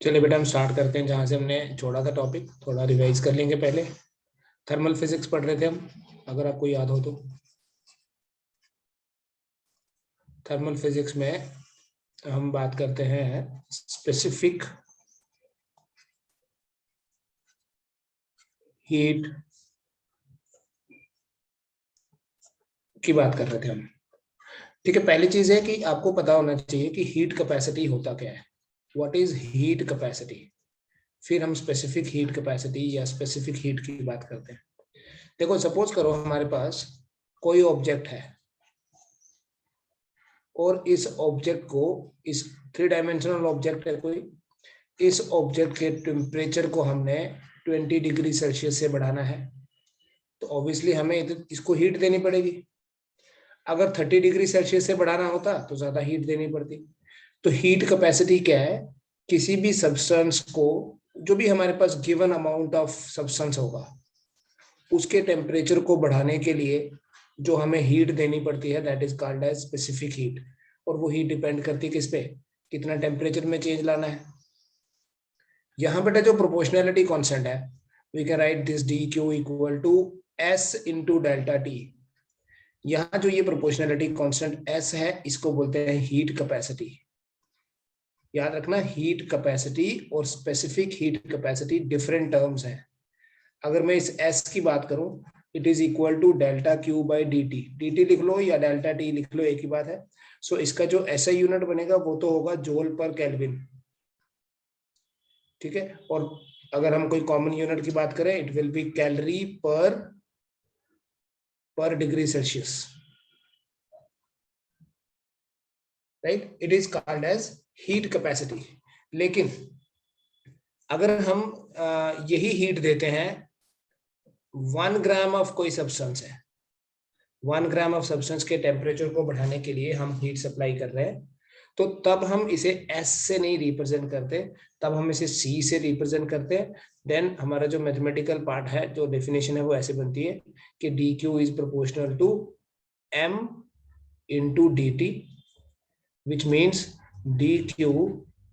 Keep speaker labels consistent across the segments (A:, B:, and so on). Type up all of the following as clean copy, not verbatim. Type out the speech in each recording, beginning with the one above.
A: चलिए बेटा हम स्टार्ट करते हैं जहां से हमने छोड़ा था टॉपिक। थोड़ा रिवाइज कर लेंगे। पहले थर्मल फिजिक्स पढ़ रहे थे हम, अगर आपको याद हो तो। थर्मल फिजिक्स में हम बात करते हैं स्पेसिफिक हीट की बात कर रहे थे हम। ठीक है, पहली चीज है कि आपको पता होना चाहिए कि हीट कैपेसिटी होता क्या है। What is heat capacity. फिर हम स्पेसिफिक हीट कैपेसिटी या स्पेसिफिक हीट की बात करते हैं। देखो सपोज करो हमारे पास कोई ऑब्जेक्ट है और इस ऑब्जेक्ट को, इस थ्री डायमेंशनल ऑब्जेक्ट है कोई, इस ऑब्जेक्ट के टेम्परेचर को हमने 20 डिग्री सेल्सियस से बढ़ाना है, तो ऑब्वियसली हमें इसको हीट देनी पड़ेगी। अगर 30 डिग्री सेल्सियस से बढ़ाना होता तो ज्यादा हीट देनी पड़ती। तो हीट कैपेसिटी क्या है, किसी भी सब्सटेंस को, जो भी हमारे पास गिवन अमाउंट ऑफ सब्सटेंस होगा, उसके टेम्परेचर को बढ़ाने के लिए जो हमें हीट देनी पड़ती है, that is called as specific heat. और वो हीट डिपेंड करती है किस पे, कितना टेम्परेचर में चेंज लाना है। यहाँ बेटा जो प्रोपोर्शनैलिटी कांस्टेंट है, we can write this D Q equal to S into delta T. यहाँ जो ये प्रोपोर्शनैलिटी कांस्टेंट एस है, इसको बोलते हैं हीट कैपेसिटी। याद रखना, हीट कैपेसिटी और specific heat capacity different terms हैं। अगर मैं इस एस की बात करूं, it is equal to delta Q by D T. D T लिख लो या डेल्टा टी लिख लो, एक ही बात है। सो इसका जो ऐसा यूनिट बनेगा वो तो होगा जूल पर केल्विन। ठीक है, और अगर हम कोई कॉमन यूनिट की बात करें, it will be calorie per degree Celsius. Right, it is called as heat capacity. लेकिन अगर हम यही हीट देते हैं 1 ग्राम ऑफ कोई सब्सटेंस है, 1 ग्राम ऑफ सब्सटेंस के टेम्परेचर को बढ़ाने के लिए हम हीट सप्लाई कर रहे हैं, तो तब हम इसे एस से नहीं रिप्रेजेंट करते, तब हम इसे सी से रिप्रेजेंट करते हैं। देन हमारा जो मैथमेटिकल पार्ट है, जो डेफिनेशन है, वो ऐसे बनती है कि D Q is proportional to M into D T, which means D Q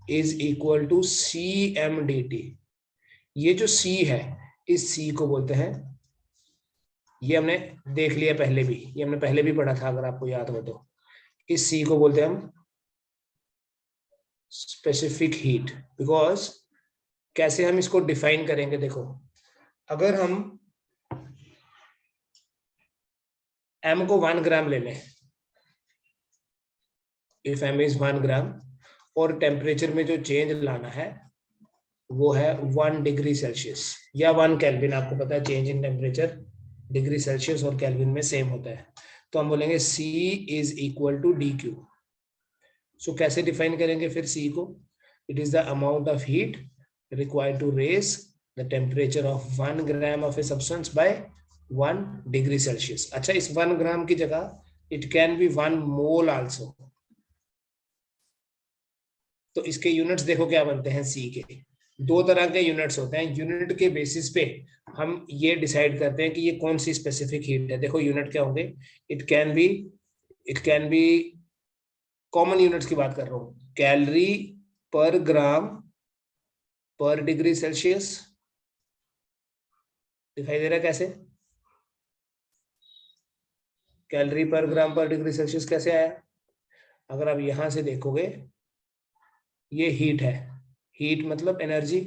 A: is equal to C M D T. ये जो सी है, इस सी को बोलते हैं, ये हमने देख लिया पहले भी, ये हमने पहले भी पढ़ा था अगर आपको याद हो तो। इस सी को बोलते हैं हम स्पेसिफिक हीट। बिकॉज कैसे हम इसको डिफाइन करेंगे, देखो अगर हम एम को 1 ग्राम ले लें, इफ एम इज 1 ग्राम, और टेम्परेचर में जो चेंज लाना है वो है 1 डिग्री सेल्सियस या 1 केल्विन। आपको पता है change in temperature degree Celsius और केल्विन में सेम होता है, तो हम बोलेंगे C is equal to D Q. So कैसे डिफाइन करेंगे फिर C को, it is the amount of heat required to raise the temperature of 1 gram of a substance by 1 degree Celsius. अच्छा, इस 1 ग्राम की जगह it can be 1 mole also. तो इसके यूनिट्स देखो क्या बनते हैं C के। दो तरह के यूनिट्स होते हैं, यूनिट के बेसिस पे हम ये डिसाइड करते हैं कि ये कौन सी स्पेसिफिक हीट है। देखो यूनिट क्या होंगे, it can B common units की बात कर रहा हूं, calorie per gram per degree Celsius. दिखाई दे रहा है कैसे, calorie per gram per degree Celsius कैसे आया। अगर आप यहां से देखोगे, ये हीट है, हीट मतलब एनर्जी,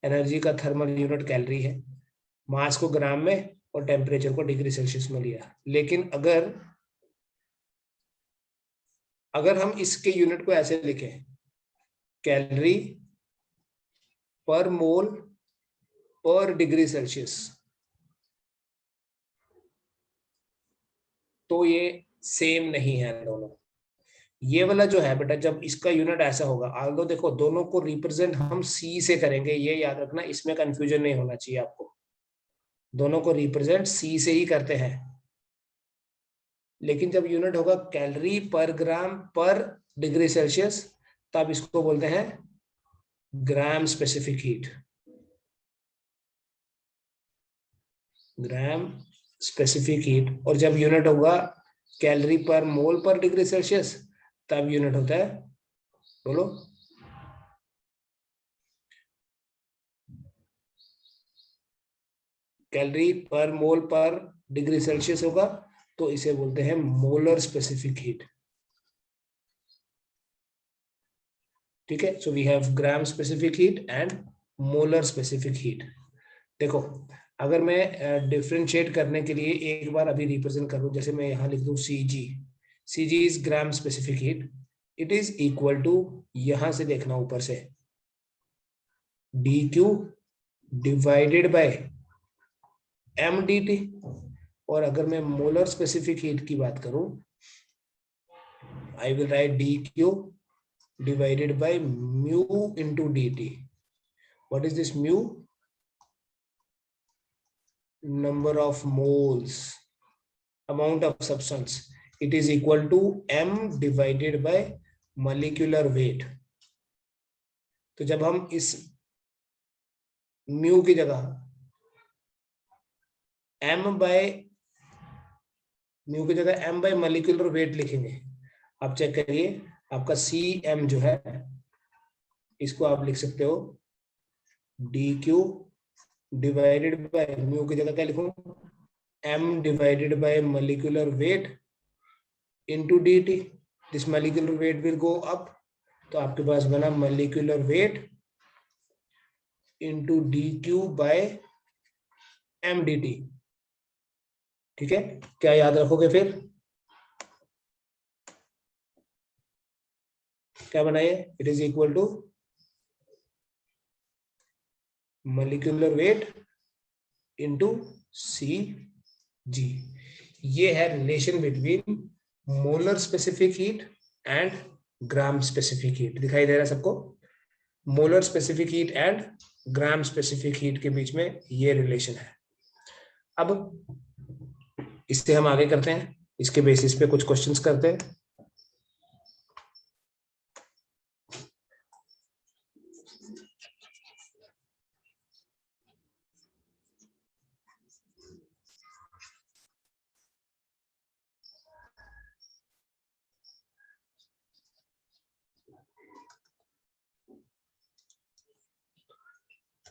A: एनर्जी का थर्मल यूनिट कैलोरी है, मास को ग्राम में और टेम्परेचर को डिग्री सेल्सियस में लिया। लेकिन अगर अगर हम इसके यूनिट को ऐसे लिखें, कैलोरी पर मोल पर डिग्री सेल्सियस, तो ये सेम नहीं है दोनों। ये वाला जो है बेटा, जब इसका यूनिट ऐसा होगा, आल्दो देखो दोनों को रिप्रेजेंट हम सी से करेंगे, ये याद रखना, इसमें कंफ्यूजन नहीं होना चाहिए आपको। दोनों को रिप्रेजेंट सी से ही करते हैं, लेकिन जब यूनिट होगा calorie per gram per degree Celsius, तब इसको बोलते हैं ग्राम स्पेसिफिक हीट। ग्राम स्पेसिफिक हीट। और जब यूनिट होगा कैलोरी पर मोल पर डिग्री सेल्सियस, तब यूनिट होता है, बोलो, कैलोरी पर मोल पर डिग्री सेल्सियस होगा, तो इसे बोलते हैं मोलर स्पेसिफिक हीट। ठीक है, so we have gram specific heat and molar specific heat. देखो, अगर मैं डिफरेंशिएट करने के लिए एक बार अभी रिप्रेजेंट करूं, जैसे मैं यहां लिख दूं Cg, Cg is gram specific heat, it is equal to, यहां से देखना ऊपर से, dq डिवाइडेड बाय mdt। और अगर मैं मोलर स्पेसिफिक हीट की बात करूं, I will write dq divided by mu into dt। What is this mu? number of moles, amount of substance, it is equal to m divided by molecular weight। तो जब हम इस mu की जगह mu की जगह m by molecular weight लिखेंगे, आप चेक करिए, आपका Cm जो है, इसको आप लिख सकते हो dq डिवाइडेड बाय, mu की जगह क्या लिखूं, m divided by molecular weight into dt। this molecular weight will go up, तो आपके पास बना molecular weight into dq by mdt। ठीक है, क्या याद रखोगे फिर, क्या बनाइए, it is equal to molecular weight into Cg। ये है relation between molar specific heat and gram specific heat. दिखाई दे रहा है सबको, molar specific heat and gram specific heat के बीच में ये रिलेशन है। अब इससे हम आगे करते हैं, इसके बेसिस पे कुछ क्वेश्चंस करते हैं।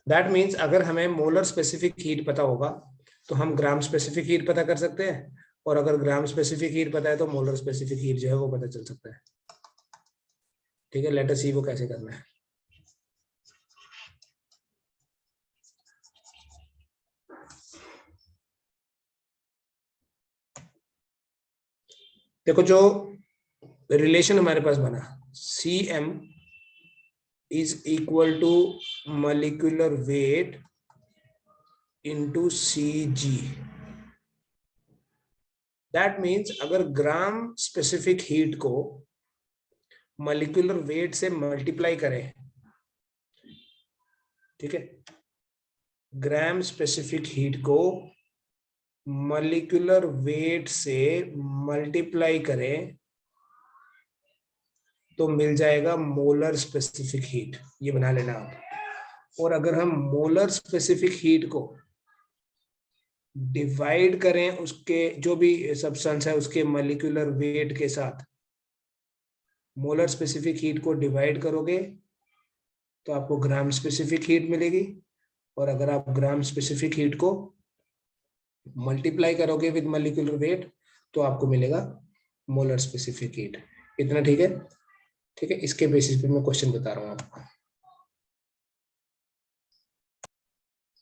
A: दैट मीन्स अगर हमें मोलर स्पेसिफिक हीट पता होगा तो हम ग्राम स्पेसिफिक हीट पता कर सकते हैं, और अगर ग्राम स्पेसिफिक हीट पता है तो मोलर स्पेसिफिक हीट जो है वो पता चल सकता है। ठीक है, लेट अस सी वो कैसे करना है। देखो, जो रिलेशन हमारे पास बना, Cm is equal to molecular weight into Cg। That means अगर ग्राम स्पेसिफिक हीट को मोलिकुलर वेट से मल्टीप्लाई करें, ठीक है, ग्राम स्पेसिफिक हीट को मोलिकुलर वेट से मल्टीप्लाई करें तो मिल जाएगा मोलर स्पेसिफिक हीट। ये बना लेना आप। और अगर हम मोलर स्पेसिफिक हीट को डिवाइड करें उसके जो भी सब्सटेंस है उसके मोलिकुलर वेट के साथ, मोलर स्पेसिफिक हीट को डिवाइड करोगे तो आपको ग्राम स्पेसिफिक हीट मिलेगी, और अगर आप ग्राम स्पेसिफिक हीट को मल्टीप्लाई करोगे विद मोलिकुलर वेट तो आपको मिलेगा मोलर स्पेसिफिक हीट। इतना ठीक है? ठीक है, इसके बेसिस पे मैं क्वेश्चन बता रहा हूँ आपको।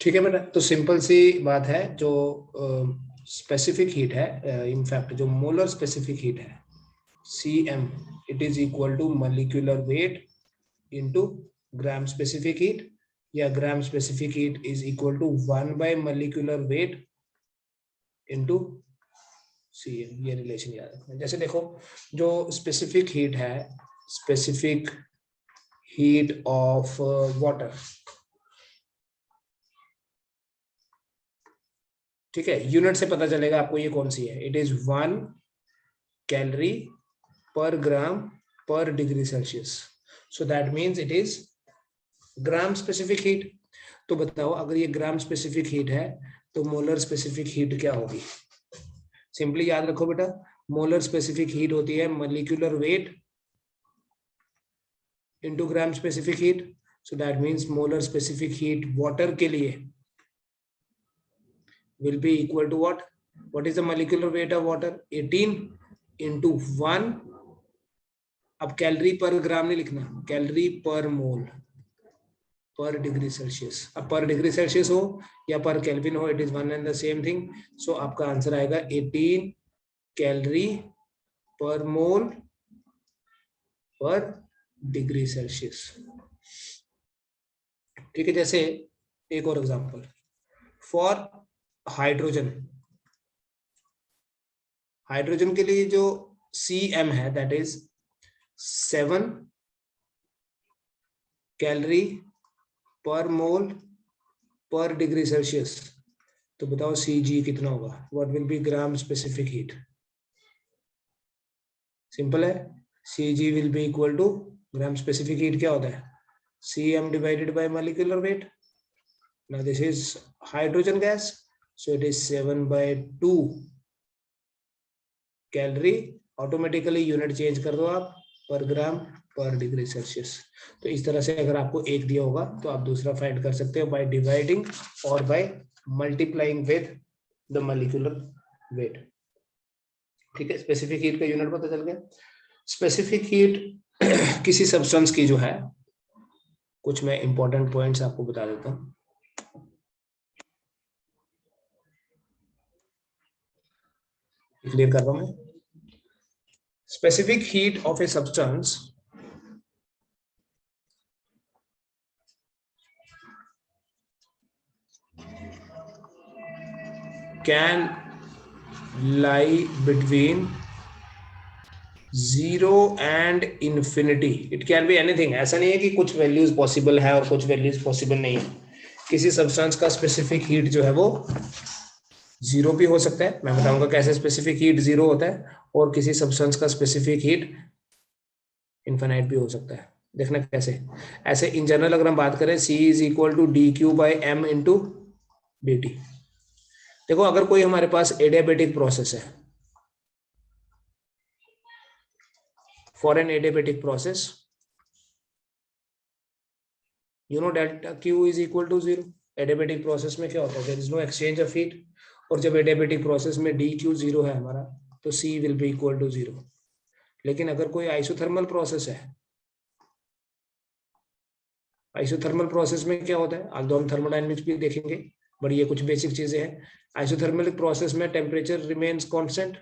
A: ठीक है बेटा, तो सिंपल सी बात है, जो स्पेसिफिक हीट है, इनफैक्ट जो मोलर स्पेसिफिक हीट है Cm, it is equal to molecular weight into gram specific heat, या gram specific heat is equal to 1 by molecular weight into Cm। ये रिलेशन याद रखना। जैसे देखो, जो स्पेसिफिक हीट है, स्पेसिफिक हीट ऑफ वाटर, ठीक है, यूनिट से पता चलेगा आपको ये कौन सी है। It is 1 calorie per gram per degree Celsius, so that means it is gram specific heat. तो बताओ, अगर ये ग्राम स्पेसिफिक हीट है तो मोलर स्पेसिफिक हीट क्या होगी? सिंपली याद रखो बेटा, मोलर स्पेसिफिक हीट होती है molecular weight into gram specific heat. So that means molar specific heat water के लिए will be equal to what? What is the molecular weight of water? 18 into 1. अब कैलोरी पर ग्राम नहीं लिखना, calorie पर मोल पर degree Celsius. अब पर degree Celsius हो या पर केल्विन हो, it is one and the same thing. So आपका आंसर आएगा 18 कैलोरी पर मोल पर डिग्री सेल्सियस। ठीक है, जैसे एक और एग्जांपल फॉर हाइड्रोजन। हाइड्रोजन के लिए जो Cm है दैट इज 7 कैलोरी पर मोल पर डिग्री सेल्सियस। तो बताओ Cg कितना होगा? What will be gram specific heat? Simple है, Cg will be equal to gram specific heat क्या होता है? Cm divided by molecular weight. Now this is hydrogen gas, so it is 7/2 calorie. Automatically unit change कर दो आप, पर gram per degree Celsius. तो इस तरह से अगर आपको एक दिया होगा तो आप दूसरा फाइंड कर सकते हो बाय डिवाइडिंग और by multiplying with the molecular weight. ठीक है, स्पेसिफिक हीट का यूनिट पता चल गया। स्पेसिफिक हीट किसी सब्सटेंस की जो है, कुछ मैं इंपॉर्टेंट पॉइंट्स आपको बता देता हूं। क्लियर कर रहा हूं मैं। Specific heat of a substance can lie between 0 and infinity. It can be anything. ऐसा नहीं है कि कुछ वैल्यूज पॉसिबल है और कुछ वैल्यूज पॉसिबल नहीं है। किसी सब्सटेंस का स्पेसिफिक हीट जो है वो 0 भी हो सकता है। मैं बताऊंगा कैसे स्पेसिफिक हीट 0 होता है, और किसी सब्सटेंस का स्पेसिफिक हीट इनफिनाइट भी हो सकता है। देखना कैसे। ऐसे इन जनरल अगर हम बात करें, C is equal to dQ/m into dt। देखो अगर कोई हमारे पास एडियाबेटिक प्रोसेस है, for an adiabatic process you know delta Q is equal to 0। Adiabatic process में क्या होता है? There is no exchange of heat. और जब एडियाबेटिक प्रोसेस में dQ 0 है हमारा, तो C will be equal to 0। लेकिन अगर कोई आइसोथर्मल प्रोसेस है, आइसोथर्मल प्रोसेस में क्या होता है? आज हम थर्मोडायनेमिक्स भी देखेंगे, बट ये कुछ बेसिक चीजें हैं। आइसोथर्मल प्रोसेस में temperature remains constant.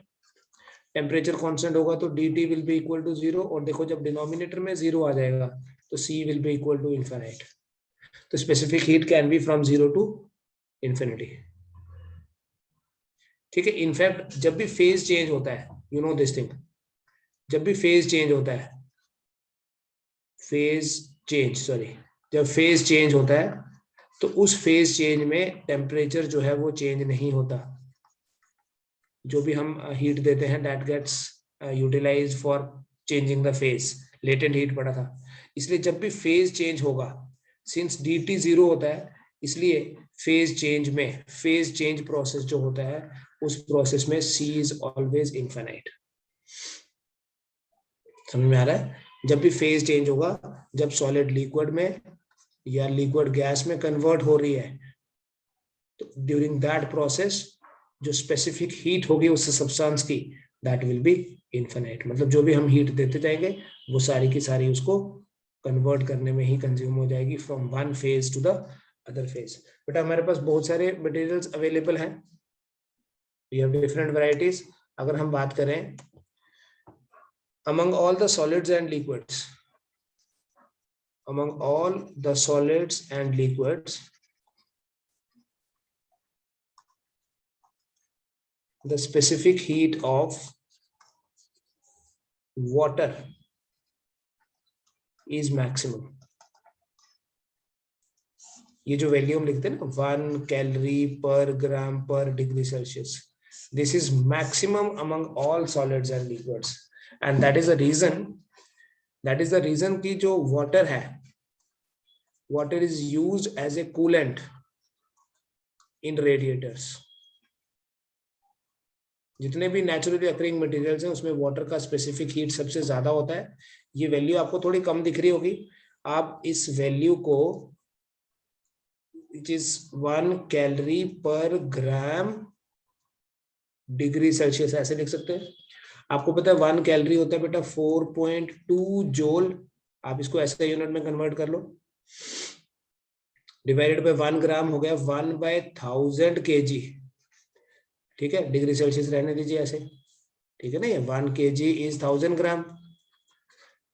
A: Temperature constant होगा तो dt will be equal to 0। और देखो जब डिनोमिनेटर में 0 आ जाएगा तो C will be equal to infinite. तो specific heat can be from 0 to infinity. ठीक है। इनफैक्ट जब भी फेज चेंज होता है, यू नो दिस थिंग, जब भी फेज चेंज होता है, जब फेज चेंज होता है तो उस फेज चेंज में टेम्परेचर जो है वो चेंज नहीं होता। जो भी हम हीट देते हैं that gets utilized for changing the phase. Latent heat पड़ा था। इसलिए जब भी फेज चेंज होगा, सिंस dt 0 होता है, इसलिए फेज चेंज प्रोसेस जो होता है उस प्रोसेस में C इज ऑलवेज इनफिनिट। समझ में आ रहा है? जब भी फेज चेंज होगा, जब सॉलिड लिक्विड में या लिक्विड गैस में कन्वर्ट हो रही है, तो ड्यूरिंग दैट प्रोसेस जो स्पेसिफिक हीट होगी उस सब्सटेंस की, दैट विल बी इनफिनिट। मतलब जो भी हम हीट देते जाएंगे वो सारी की सारी उसको कन्वर्ट करने में ही कंज्यूम हो जाएगी, from one phase two the other phase. बेटा हमारे पास बहुत सारे मटेरियल्स अवेलेबल हैं, वी हैव डिफरेंट वैरायटीज। अगर हम बात करें among all the solids and liquids, the specific heat of water is maximum. ये जो वैल्यू हम लिखते हैं ना, 1 calorie per gram per degree Celsius, this is maximum among all solids and liquids. And that is the reason कि जो water है, water is used as a coolant in radiators. जितने भी नेचुरली अकरिंग मटेरियल्स हैं उसमें water का specific heat सबसे ज्यादा होता है। ये वैल्यू आपको थोड़ी कम दिख रही होगी। आप इस वैल्यू को which is 1 calorie per gram degree Celsius, ऐसे लिख सकते हैं। आपको पता है 1 कैलोरी होता है बेटा 4.2 जोल, आप इसको ऐसे यूनिट में कन्वर्ट कर लो, डिवाइडेड बाय 1 ग्राम हो गया 1/1000 kg। ठीक है, डिग्री सेल्सियस रहने दीजिए ऐसे, ठीक है ना, ये 1 kg इज 1000 ग्राम,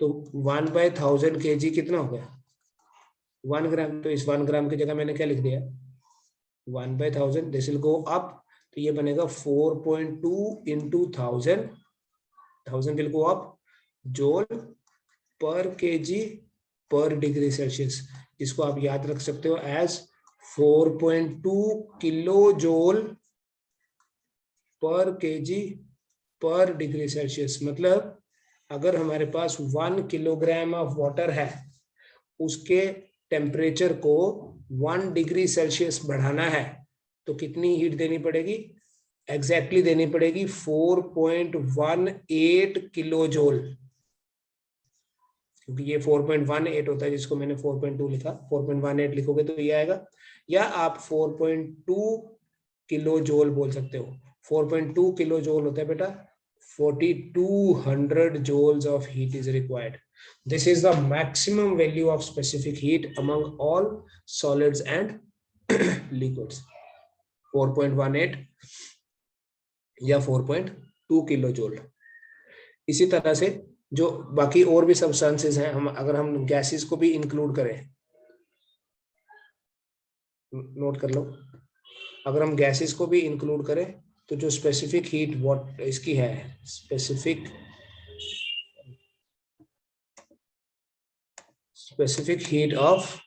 A: तो 1/1000 kg कितना हो गया 1 ग्राम, तो इस 1 ग्राम की जगह मैंने क्या लिख दिया 1/1000, दिस विल गो अप, तो ये बनेगा 4.2 into 1000, 1000 विल गो अप, जोल पर केजी पर डिग्री सेल्सियस, इसको आप याद रख सकते हो एज 4.2 किलो जोल पर केजी पर डिग्री सेल्सियस। मतलब अगर हमारे पास 1 किलोग्राम ऑफ वाटर है, उसके टेम्परेचर को 1 डिग्री सेल्सियस बढ़ाना है तो कितनी हीट देनी पड़ेगी, एग्जैक्टली देनी पड़ेगी 4.18 किलो जोल, क्योंकि ये 4.18 होता है जिसको मैंने 4.2 लिखा, 4.18 लिखोगे तो ये आएगा, या आप 4.2 किलो जोल बोल सकते हो। 4.2 किलो जोल होता है बेटा 4200 joules of heat is required. This is the maximum value of specific heat among all solids and liquids. 4.18 या 4.2 किलो जोल। इसी तरह से जो बाकी और भी सब्सटेंसेस हैं, हम अगर हम गैसेस को भी इंक्लूड करें, नोट कर लो, अगर हम गैसेस को भी इंक्लूड करें तो जो स्पेसिफिक हीट व्हाट इसकी है, specific heat of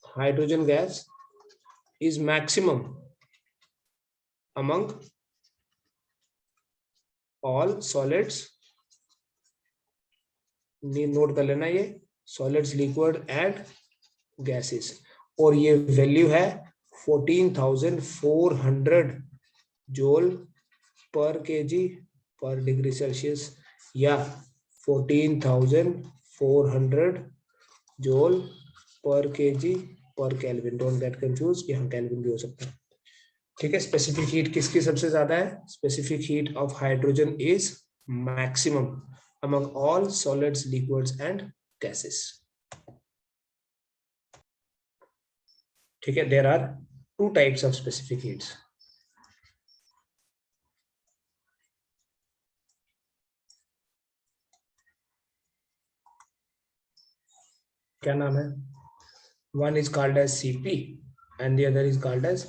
A: hydrogen gas is maximum among all solids, note कर लेना ये, solids, liquid and gases, और ये वैल्यू है 14,400 जोल पर केजी पर डिग्री सेल्सियस, या 14,400 जोल पर केजी पर केल्विन, डोंट गेट कंफ्यूज, यहाँ केल्विन भी हो सकता है। ठीक है, स्पेसिफिक हीट किसकी सबसे ज्यादा है, specific heat of hydrogen is maximum among all solids, liquids and gases. ठीक है, there are 2 types of specific heats. क्या नाम है, one is called as CP and the other is called as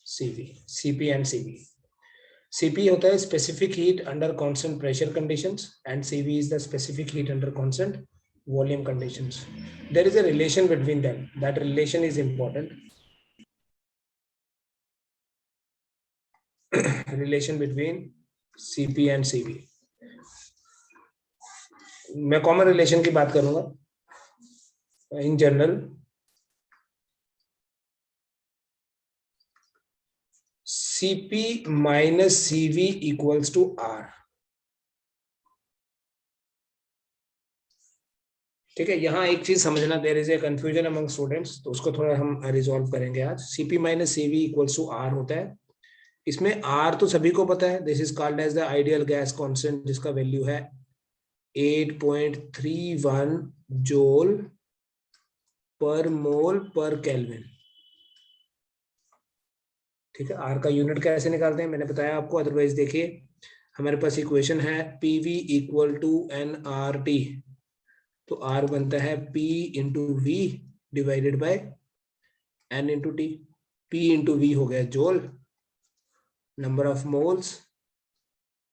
A: CV, CP and CV. CP होता है specific heat under constant pressure conditions and CV is the specific heat under constant volume conditions. There is a relation between them, that relation is important. relation between CP and CV, मैं common relation की बात करूंगा। in general CP minus CV equals to R। ठीक है, यहाँ एक चीज समझना, there is a confusion among students, तो उसको थोड़ा हम रिजॉल्व करेंगे आज। CP minus CV equals to R होता है, इसमें R तो सभी को पता है, this is called as the ideal gas constant, जिसका वैल्यू है 8.31 जोल पर मोल पर केल्विन। ठीक है, R का यूनिट कैसे निकालते हैं मैंने बताया आपको, अदरवाइज देखिए हमारे पास इक्वेशन है PV इक्वल टू nRT, तो R बनता है P into V divided by N into T। P into V हो गया joule, number of moles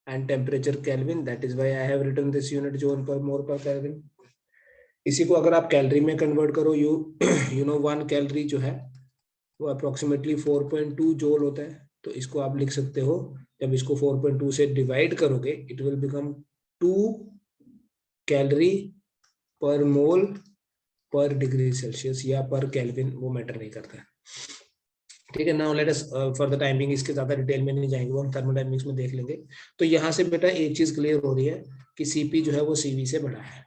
A: and temperature kelvin, that is why I have written this unit joule per मोल पर kelvin. इसी को अगर आप कैलोरी में कन्वर्ट करो, you know 1 calorie जो है वो अप्रोक्सीमेटली 4.2 जोल होता है, तो इसको आप लिख सकते हो, जब इसको 4.2 से डिवाइड करोगे इट विल बिकम 2 कैलोरी पर मोल पर डिग्री सेल्सियस या पर केल्विन, वो मैटर नहीं करता है। ठीक है, now let us for the timing इसके ज्यादा डिटेल में नहीं जाएंगे, वो हम थर्मोडायनेमिक्स में देख लेंगे। तो यहाँ से बेटा एक चीज क्लियर हो रही है कि सीपी जो है वो सीवी से बड़ा है।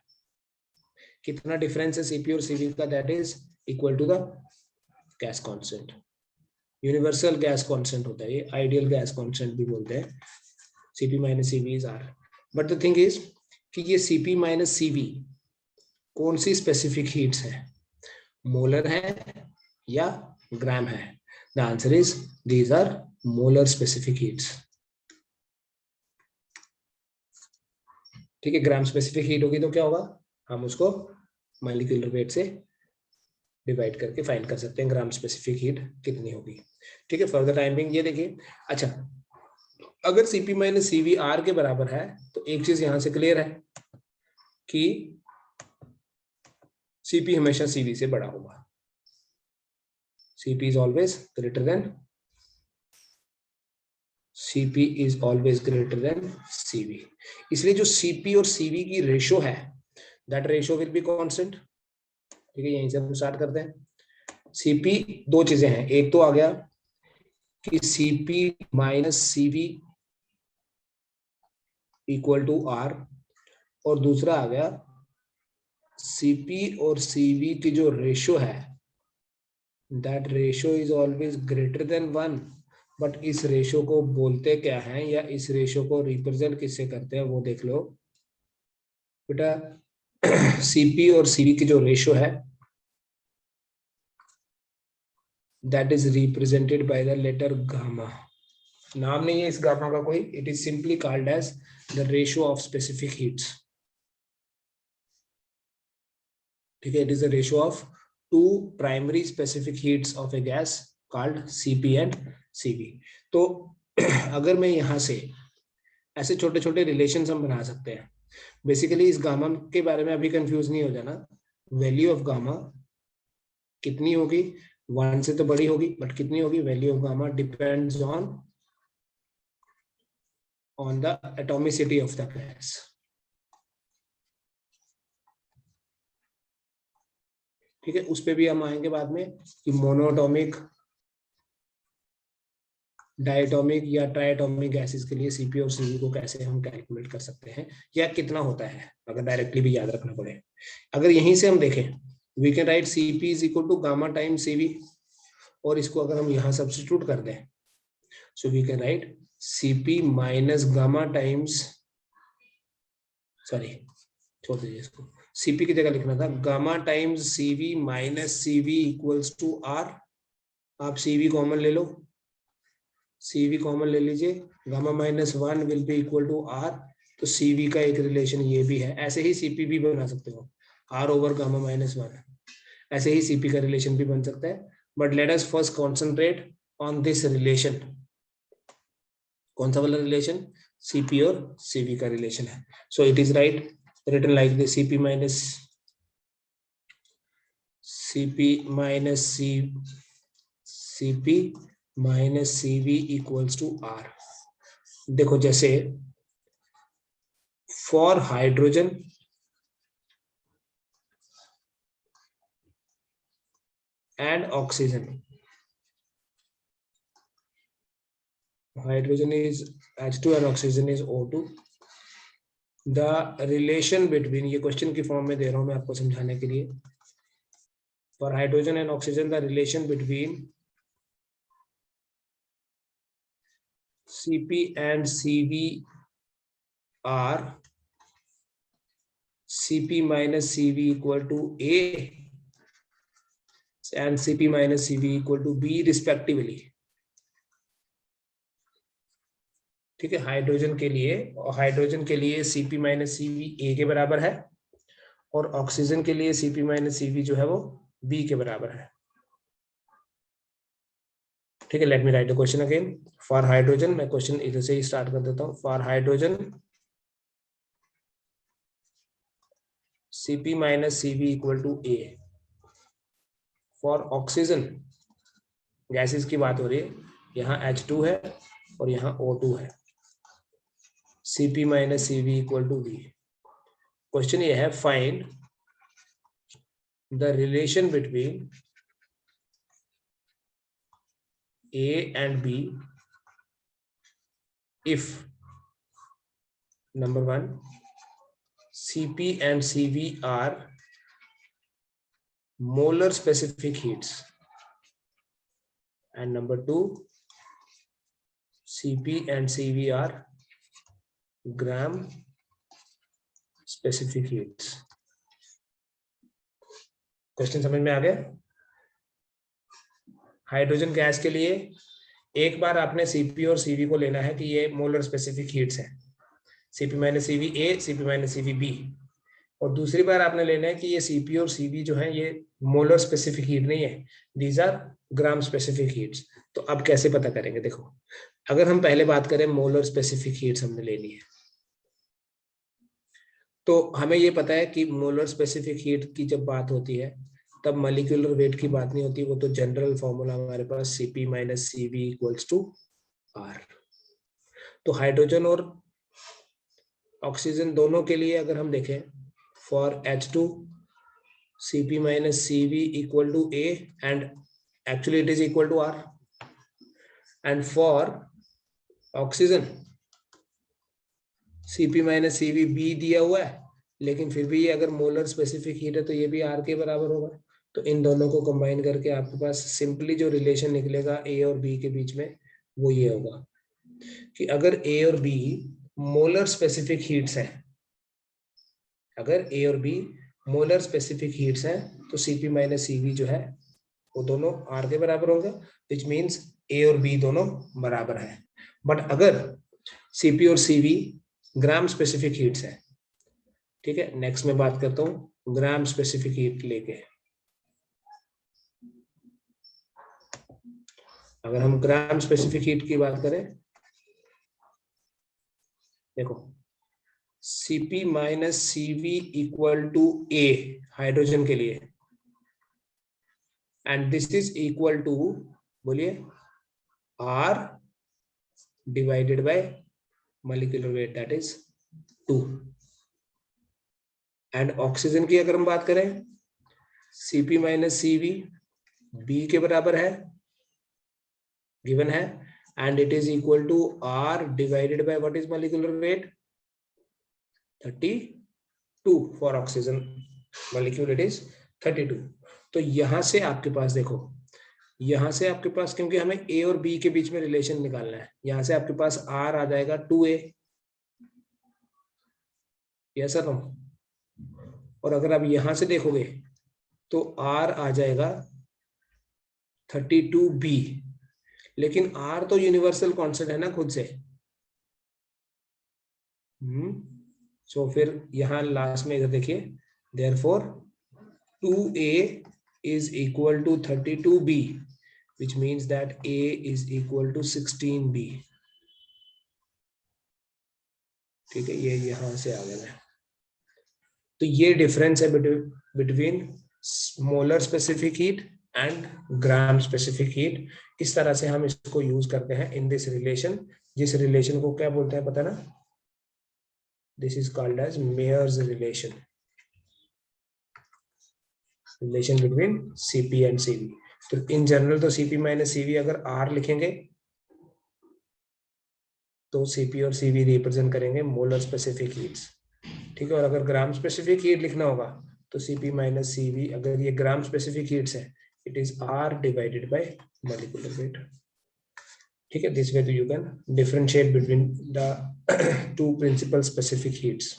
A: कितना डिफरेंस है सीपी और सीवी का? That is equal to the gas constant. Universal gas constant होता है ये, आइडियल गैस कांस्टेंट भी बोलते हैं। CP minus CV is R. But the thing is कि ये सीपी माइनस सीवी कौन सी स्पेसिफिक हीट्स है, मोलर है या ग्राम है? The answer is these are molar specific heats. ठीक है, ग्राम स्पेसिफिक हीट होगी तो क्या होगा, हम उसको मॉलिक्यूलर वेट से डिवाइड करके फाइंड कर सकते हैं ग्राम स्पेसिफिक हीट कितनी होगी। ठीक है, फॉर द टाइम बिंग ये देखिए। अच्छा, अगर सीपी माइनस सीवी आर के बराबर है तो एक चीज यहां से क्लियर है कि सीपी हमेशा सीवी से बड़ा होगा। CP is always greater than CP is always greater than CV. इसलिए जो सीपी और सीवी की रेशो है, that ratio will be constant. ठीक है, यहीं से हम स्टार्ट करते हैं। सीपी दो चीजें हैं, एक तो आ गया कि CP minus CV equal to R, और दूसरा आ गया सीपी और सीवी की जो रेशो है, that ratio is always greater than 1। But इस रेशो को बोलते क्या है, या इस रेशो को रिप्रेजेंट किससे करते हैं वो देख लो बेटा। सीपी और सीवी की जो रेशो है, that is represented by the letter gamma. नाम नहीं है इस गामा का कोई, it is simply called as the ratio of specific heats. ठीक है, it is the ratio of two primary specific heats of a gas called CP and CV. तो अगर मैं यहां से ऐसे छोटे छोटे रिलेशन हम बना सकते हैं। बेसिकली इस गामा के बारे में अभी कंफ्यूज नहीं हो जाना। वैल्यू ऑफ गामा कितनी होगी, 1 से तो बड़ी होगी, बट कितनी होगी? Value of gamma depends on the atomicity of the gas. ठीक है, उस पे भी हम आएंगे बाद में कि मोनोएटॉमिक, डायटोमिक या ट्राइएटॉमिक गैसेस के लिए सीपी और सीवी को कैसे हम कैलकुलेट कर सकते हैं, या कितना होता है, अगर डायरेक्टली भी याद रखना पड़े। अगर यहीं से हम देखें, we can write CP is equal to gamma time CV, और इसको अगर हम यहाँ सब्स्टिट्यूट कर दें, so we can write CP minus gamma times, sorry छोड़ दीजिए इसको, सीपी की जगह लिखना था gamma times CV minus CV equals to R. आप सीवी कॉमन ले लो, सीवी कॉमन ले लीजिए, gamma minus 1 will be equal to R. तो सीवी का एक रिलेशन ये भी है, ऐसे ही सीपी भी बना सकते हो, आर ओवर गामा माइनस 1, ऐसे ही सीपी का रिलेशन भी बन सकता है। But let us first concentrate on this relation. कौन सा वाला रिलेशन? सीपी और सीवी का रिलेशन है। So it is right written like this, cp minus cp minus cv equals to r। देखो जैसे for hydrogen and oxygen, hydrogen is H2 and oxygen is O2, the relation between, ये question की form में दे रहा हूं मैं आपको समझाने के लिए, for hydrogen and oxygen the relation between Cp and Cv are Cp minus Cv equal to A and Cp minus Cv equal to B respectively। ठीक है, हाइड्रोजन के लिए Cp माइनस Cv A के बराबर है, और ऑक्सीजन के लिए Cp माइनस Cv जो है वो B के बराबर है। ठीक है, let me write the question again. For hydrogen, मैं क्वेश्चन इधर से ही स्टार्ट कर देता हूं। For hydrogen Cp minus Cv equal to A। For oxygen, gases की बात हो रही है, यहाँ H2 है और यहाँ O2 है, Cp minus Cv equal to B। Question ये है, find the relation between A and B if number one, Cp and Cv are molar specific heats, and number two, Cp and Cv are gram specific heats. Question समझ में आ गया? Hydrogen gas के लिए एक बार आपने Cp और Cv को लेना है कि ये मोलर स्पेसिफिक हीट्स हैं, Cp minus Cv A, Cp minus Cv B, और दूसरी बार आपने लेना है कि ये Cp और Cv जो है ये मोलर स्पेसिफिक हीट नहीं है, these are gram specific heats. तो अब कैसे पता करेंगे? देखो, अगर हम पहले बात करें मोलर स्पेसिफिक हीट्स हमने लेनी है, तो हमें ये पता है कि मोलर स्पेसिफिक हीट की जब बात होती है तब मॉलिक्यूलर वेट की बात नहीं होती, वो तो जनरल फॉर्मूला हमारे पास Cp minus Cv equals to R। तो हाइड्रोजन और ऑक्सीजन दोनों के लिए अगर हम देखें, for H2 Cp minus Cv equal to A and actually it is equal to R, and for oxygen Cp minus Cv B दिया हुआ है, लेकिन फिर भी ये अगर मोलर स्पेसिफिक हीट है तो ये भी R के बराबर होगा। तो इन दोनों को कंबाइन करके आपके पास सिंपली जो रिलेशन निकलेगा A और B के बीच में वो ये होगा कि अगर A और B मोलर स्पेसिफिक हीट्स हैं, अगर A और B मोलर स्पेसिफिक हीट्स हैं तो Cp माइनस Cv जो है वो दोनों R के बराबर होगा, विच मीन्स A और B दोनों बराबर है। बट अगर Cp और Cv ग्राम स्पेसिफिक हीट्स है, ठीक है, नेक्स्ट में बात करता हूं ग्राम स्पेसिफिक हीट लेके। अगर हम ग्राम स्पेसिफिक हीट की बात करें, देखो Cp minus Cv equal to A hydrogen के लिए, and this is equal to, बोलिए, R divided by molecular weight, that is 2। And oxygen की अगर हम बात करें, Cp माइनस Cv B के बराबर है, गिवन है, and it is equal to R divided by what is molecular weight, 32 for oxygen molecule, it is 32। तो यहां से आपके पास देखो, यहां से आपके पास, क्योंकि हमें A और B के बीच में रिलेशन निकालना है, यहां से आपके पास R आ जाएगा 2A, यस सर। और अगर आप यहां से देखोगे तो R आ जाएगा 32B, लेकिन R तो यूनिवर्सल कांस्टेंट है ना खुद से, सो फिर यहां लास्ट में इधर देखिए, therefore 2A is equal to 32B, which means that A is equal to 16B। ठीक है, ये यहां से आ गया है। तो ये डिफरेंस है between molar specific heat and gram specific heat. इस तरह से हम इसको यूज करते हैं इन दिस रिलेशन, जिस रिलेशन को क्या बोलते हैं पता ना, this is called as Mayer's relation, relation between Cp and Cv। तो इन जनरल तो Cp माइनस Cv अगर R लिखेंगे तो Cp और Cv रिप्रेजेंट करेंगे मोलर स्पेसिफिक हीट्स, ठीक है। और अगर ग्राम स्पेसिफिक हीट लिखना होगा तो Cp माइनस Cv, अगर ये ग्राम स्पेसिफिक हीट्स है, it is R divided by molecular weight, ठीक है। This way you can differentiate between the two principal specific heats.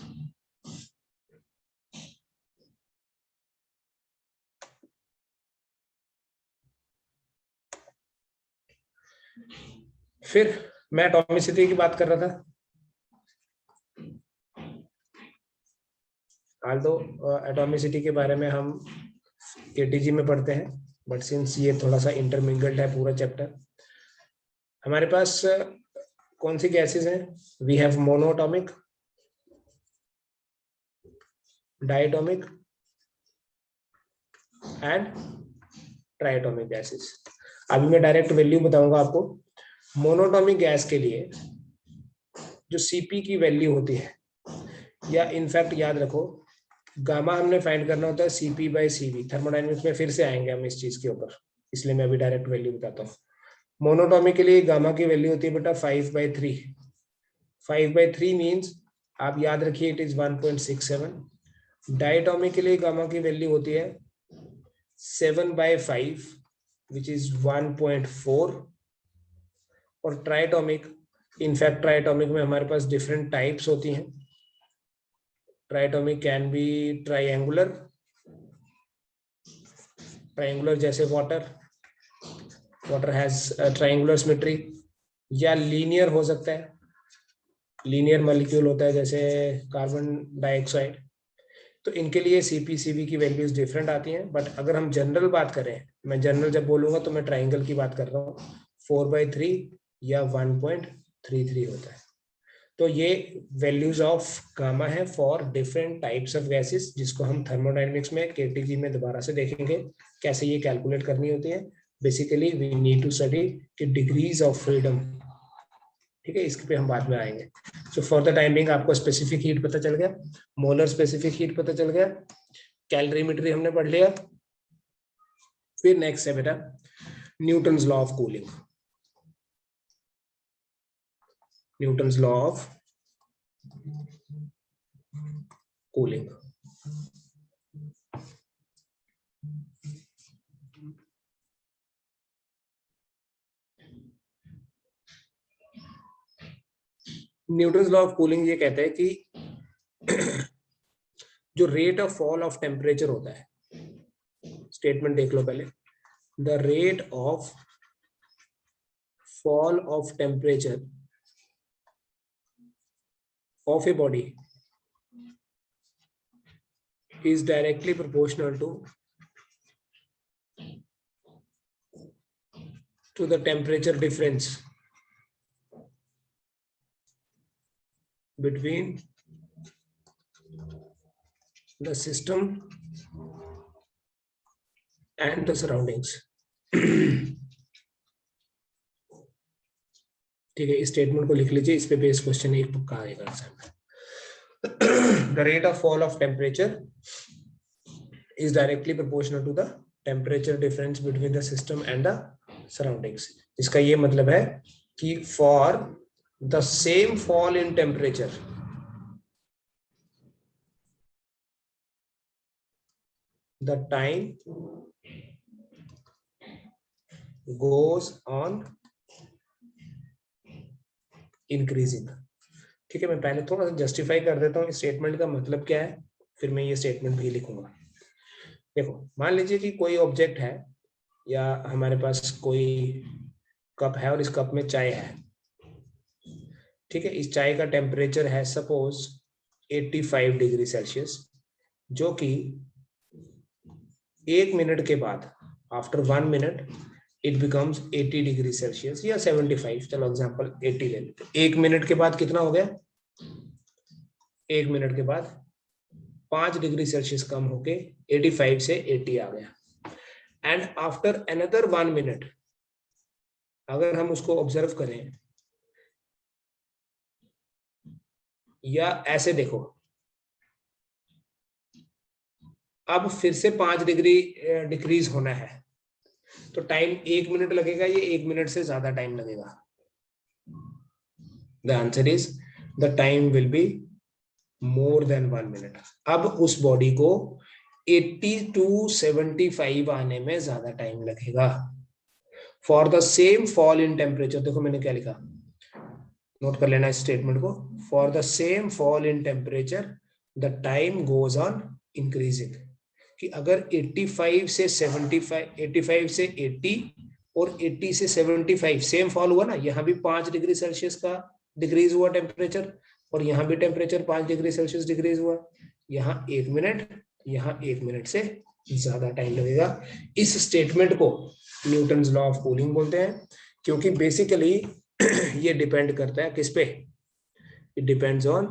A: फिर मैं एटॉमिसिटी की बात कर रहा था, आल्दो एटॉमिसिटी के बारे में हम केटीजी में पढ़ते हैं, बट सिंस ये थोड़ा सा इंटरमिंगल्ड है पूरा चैप्टर, हमारे पास कौन सी गैसेस हैं? We have monoatomic, diatomic and triatomic gases. अभी मैं डायरेक्ट वैल्यू बताऊंगा आपको। मोनोएटॉमिक गैस के लिए जो Cp की वैल्यू होती है, या इनफैक्ट याद रखो गामा हमने फाइंड करना होता है सीपी बाई सीवी। थर्मोडाइनमिक्स में फिर से आएंगे हम इस चीज के ऊपर, इसलिए मैं अभी डायरेक्ट वैल्यू बताता हूँ। मोनोटॉमी के लिए गामा की वैल्यू होती है बेटा 5/3। 5/3 मीन्स आप याद रखिए इट इज 1.67। डायटोमिक के लिए गामा की वैल्यू होती है 7/5 विच इज 1.4। और ट्राइटोमिक, इनफैक्ट ट्राइटोमिक में हमारे पास डिफरेंट टाइप्स होती हैं। Triatomic can be triangular, triangular जैसे वाटर हैज ट्राइएंगुलर सिमेट्री, या लीनियर हो सकता है, लीनियर मॉलिक्यूल होता है जैसे कार्बन डाइऑक्साइड। तो इनके लिए सीपीसीबी की वैल्यूज डिफरेंट आती हैं। बट अगर हम जनरल बात करें, मैं जनरल जब बोलूंगा तो मैं ट्राइंगल की बात कर रहा हूँ, 4/3 या 1.33 होता है। तो ये वैल्यूज ऑफ गामा है for different types of gases, जिसको हम थर्मोडायनेमिक्स में केटीजी में दोबारा से देखेंगे कैसे ये कैलकुलेट करनी होती है। Basically we need to study कि डिग्रीज ऑफ फ्रीडम, ठीक है, इसके पे हम बाद में आएंगे। So for the time being आपको स्पेसिफिक हीट पता चल गया, मोलर स्पेसिफिक हीट पता चल गया, कैलोरीमेट्री हमने पढ़ लिया। फिर नेक्स्ट है बेटा Newton's law of cooling. Newton's law of cooling. Newton's law of cooling ये कहता है कि जो rate of fall of temperature होता है, स्टेटमेंट देख लो पहले, the rate of fall of temperature of a body is directly proportional to the temperature difference between the system and the surroundings. ठीक है, इस स्टेटमेंट को लिख लीजिए, इस पे बेस क्वेश्चन एक पक्का आएगा एग्जाम में। The rate of fall of temperature is directly proportional to the temperature difference between the system and the surroundings. इसका ये मतलब है कि for the same fall in temperature, the time goes on increasing. ठीक है, मैं पहले थोड़ा सा जस्टिफाई कर देता हूँ इस स्टेटमेंट का मतलब क्या है, फिर मैं ये स्टेटमेंट भी लिखूंगा। देखो, मान लीजिए कि कोई ऑब्जेक्ट है या हमारे पास कोई कप है और इस कप में चाय है। ठीक है, इस चाय का टेम्परेचर है सपोज 85 डिग्री सेल्सियस, जो कि 1 मिनट के बाद, after 1 minute it becomes 80 degree Celsius या 75, चलो एग्जांपल 80 ले लेते। 1 मिनट के बाद कितना हो गया? 1 मिनट के बाद 5 डिग्री सेल्सियस कम होके 85 से 80 आ गया। एंड आफ्टर अनदर 1 मिनट अगर हम उसको ऑब्जर्व करें, या ऐसे देखो, अब फिर से 5 डिग्री डिक्रीज होना है, तो टाइम 1 मिनट लगेगा, ये 1 मिनट से ज्यादा टाइम लगेगा? The answer is the time will be more than 1 minute. अब उस बॉडी को 80 to 75 आने में ज्यादा टाइम लगेगा। For the same fall in temperature, देखो मैंने क्या लिखा, नोट कर लेना इस स्टेटमेंट को। For the same fall in temperature the time goes on increasing. कि अगर 85 से 75, 85 से 80 और 80 से 75 सेम फॉल हुआ ना, यहाँ भी 5 डिग्री सेल्सियस का डिक्रीज हुआ टेम्परेचर, और यहाँ भी टेम्परेचर 5 डिग्री सेल्सियस डिक्रीज हुआ। यहाँ 1 मिनट, यहाँ 1 मिनट से ज्यादा टाइम लगेगा। इस स्टेटमेंट को न्यूटन्स लॉ ऑफ कूलिंग बोलते हैं, क्योंकि बेसिकली ये डिपेंड करता है किस पे? It depends on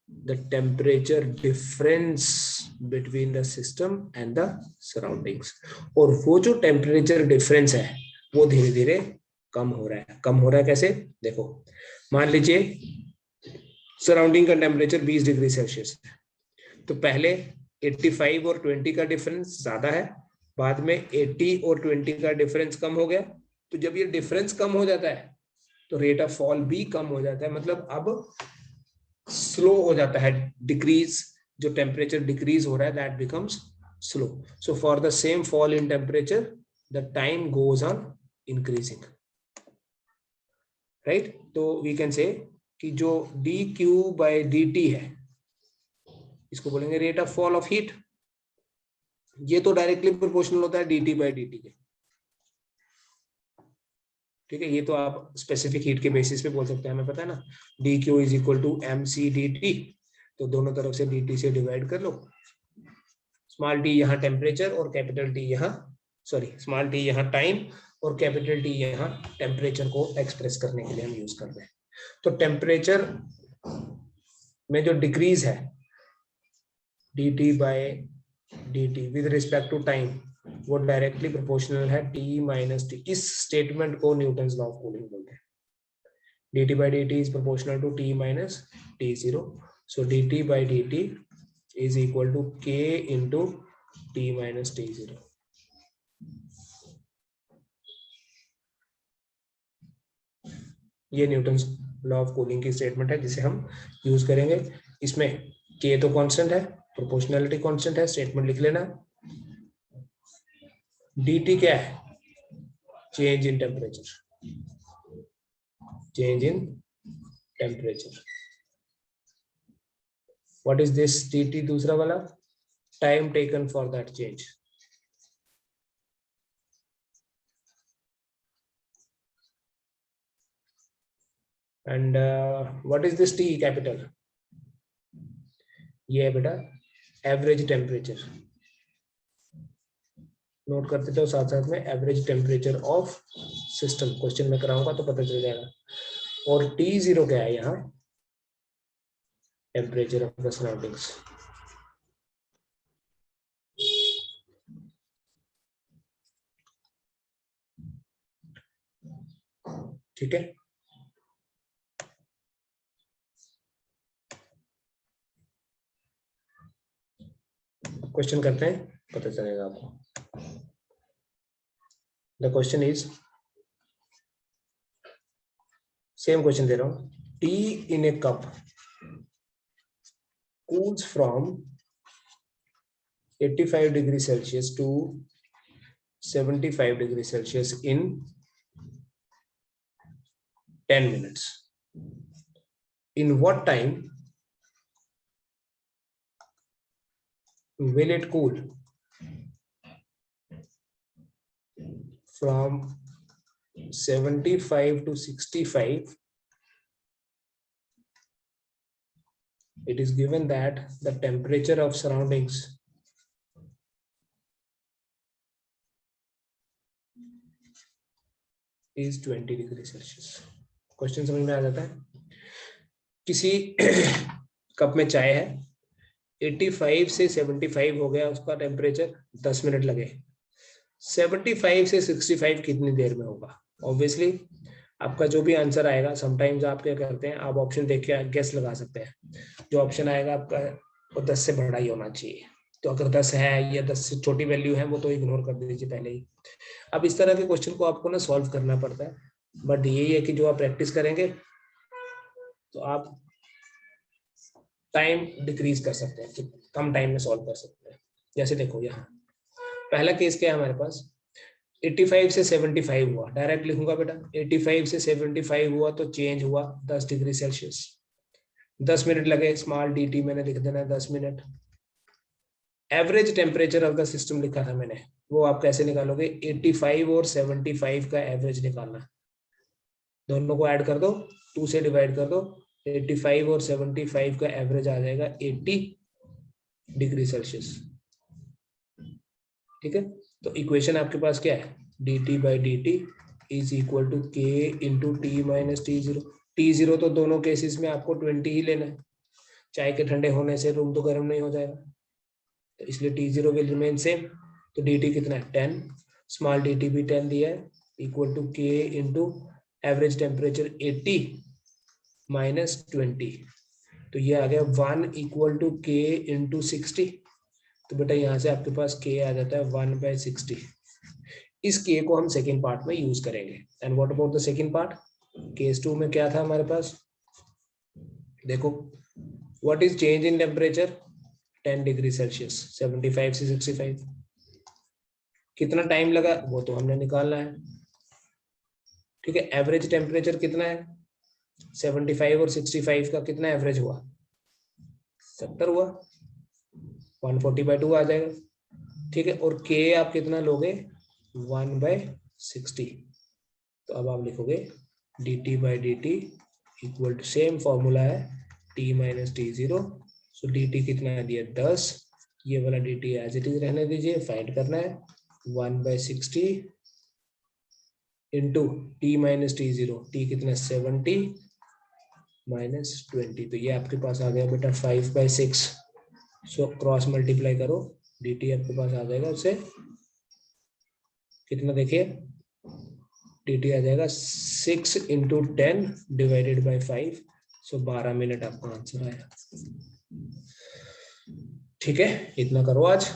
A: the temperature difference between the system and the surroundings. और वो जो टेम्परेचर डिफरेंस है वो धीरे धीरे कम हो रहा है। कम हो रहा है कैसे? देखो, मान लीजिए सराउंडिंग का टेम्परेचर 20 डिग्री सेल्सियस है, तो पहले 85 और 20 का डिफरेंस ज्यादा है, बाद में 80 और 20 का डिफरेंस कम हो गया। तो जब ये डिफरेंस कम हो जाता है तो रेट ऑफ फॉल भी कम हो जाता है, मतलब अब स्लो हो जाता है डिक्रीज, जो टेम्परेचर डिक्रीज हो रहा है that becomes slow. So for the same fall in temperature the time goes on increasing, right. तो वी कैन से कि जो D Q by D T है इसको बोलेंगे rate of fall of heat. ये तो डायरेक्टली प्रोपोर्शनल होता है d T by D T के, ठीक है। ये तो आप स्पेसिफिक हीट के बेसिस पे बोल सकते हैं, हमें पता है ना d Q is equal to m c d T, तो दोनों तरफ से डी टी से डिवाइड कर लो। स्मॉल टी यहाँ टेम्परेचर और कैपिटल टी यहाँ, सॉरी स्मॉल टी यहाँ टाइम और कैपिटल टी यहाँ टेम्परेचर को एक्सप्रेस करने के लिए हम यूज कर रहे हैं। तो टेम्परेचर में जो डिक्रीज है d T by D t with respect to time वो डायरेक्टली प्रोपोर्शनल है टी माइनस टी। इस स्टेटमेंट को न्यूटन्स लॉ ऑफ कूलिंग बोलते हैं। dt by dt is proportional to t minus t0. So dt by dt is equal to k into t minus t0. ये Newton's law of cooling की statement है जिसे हम use करेंगे। इसमें k तो कांस्टेंट है, प्रोपोर्शनलिटी कांस्टेंट है, स्टेटमेंट लिख लेना। dt क्या है? Change in temperature, change in temperature. What is this dt दूसरा वाला? Time taken for that change. And what is this t capital? ये है बेटा एवरेज टेम्परेचर। नोट करते जाओ साथ साथ में, average temperature of system question में कराऊंगा तो पता चल जाएगा। और T0 क्या है यहाँ? टेम्परेचर ऑफ द सराउंडिंग्स, ठीक है। क्वेश्चन करते हैं, पता चलेगा आपको। The question is, same question दे रहा हूं। Tea in a cup cools from 85 degrees Celsius to 75 degrees Celsius in 10 minutes. In what time will it cool from 75 to 65? It is given that the temperature of surroundings is 20 degrees Celsius. Question समझ में आ जाता है। किसी cup में चाय है, 85 से 75 हो गया उसका टेम्परेचर, 10 मिनट लगे। 75 से 65 कितनी देर में होगा? ऑब्वियसली आपका जो भी आंसर आएगा, समटाइम्स आप क्या करते हैं, आप ऑप्शन देख के गेस लगा सकते हैं। जो ऑप्शन आएगा आपका वो 10 से बड़ा ही होना चाहिए। तो अगर 10 है या 10 से छोटी वैल्यू है वो तो इग्नोर कर दीजिए पहले ही। अब इस तरह के क्वेश्चन को आपको ना सॉल्व करना पड़ता है, बट यही है कि जो आप प्रैक्टिस करेंगे तो आप टाइम डिक्रीज कर सकते हैं, कम टाइम में सॉल्व कर सकते हैं। जैसे देखो यहाँ पहला केस क्या है हमारे पास, 85 से 75 हुआ, डायरेक्ट लिखूंगा बेटा। 85 से 75 हुआ तो चेंज हुआ 10 डिग्री सेल्सियस। 10 मिनट लगे, स्मॉल डी टी मैंने लिख देना 10 minute. Average temperature of the system लिखा था मैंने, वो आप कैसे निकालोगे? 85 और 75 का एवरेज निकालना, दोनों को ऐड कर दो, 2 से डिवाइड कर दो, 85 और 75 का एवरेज आ जाएगा 80 डिग्री सेल्सियस, ठीक है। तो इक्वेशन आपके पास क्या है? dt by D T is equal to K into T minus T0। T0 तो दोनों केसेस में आपको 20 ही लेना है, चाय के ठंडे होने से रूम तो गर्म नहीं हो जाएगा, तो इसलिए T0 विल रिमेन सेम। तो dt कितना है? 10, स्मॉल dt भी 10 दिया है, equal to K into average temperature 80 minus 20, तो ये आ गया 1 इक्वल टू के इंटू 60। तो बेटा यहाँ से आपके पास k आ जाता है 1/60। इस k को हम सेकेंड पार्ट में यूज करेंगे। And what about the second part? Case 2 में क्या था हमारे पास, देखो, what is change in temperature? 10 degree Celsius, 75 से 65। कितना टाइम लगा वो तो हमने निकालना है। ठीक है, एवरेज टेम्परेचर कितना है? 75 और 65 का कितना एवरेज हुआ? 70 हुआ, 140/2 आ जाएगा। ठीक है, और k आप कितना लोगे? 1/60। तो अब आप लिखोगे dt/dt equal to, same formula है, t - t0। सो dt कितना है दिया? 10। ये वाला dt एज इट इज रहने दीजिए, फाइंड करना है 1/60 इंटू t - t0। t कितना? 70 -20। तो ये आपके पास आ गया बेटा 5/6। सो क्रॉस मल्टीप्लाई करो, dt आपके पास आ जाएगा उससे कितना, देखिए dt आ जाएगा 6 into 10 divided by 5। So 12 minute आपका आंसर आया। ठीक है, इतना करो आज।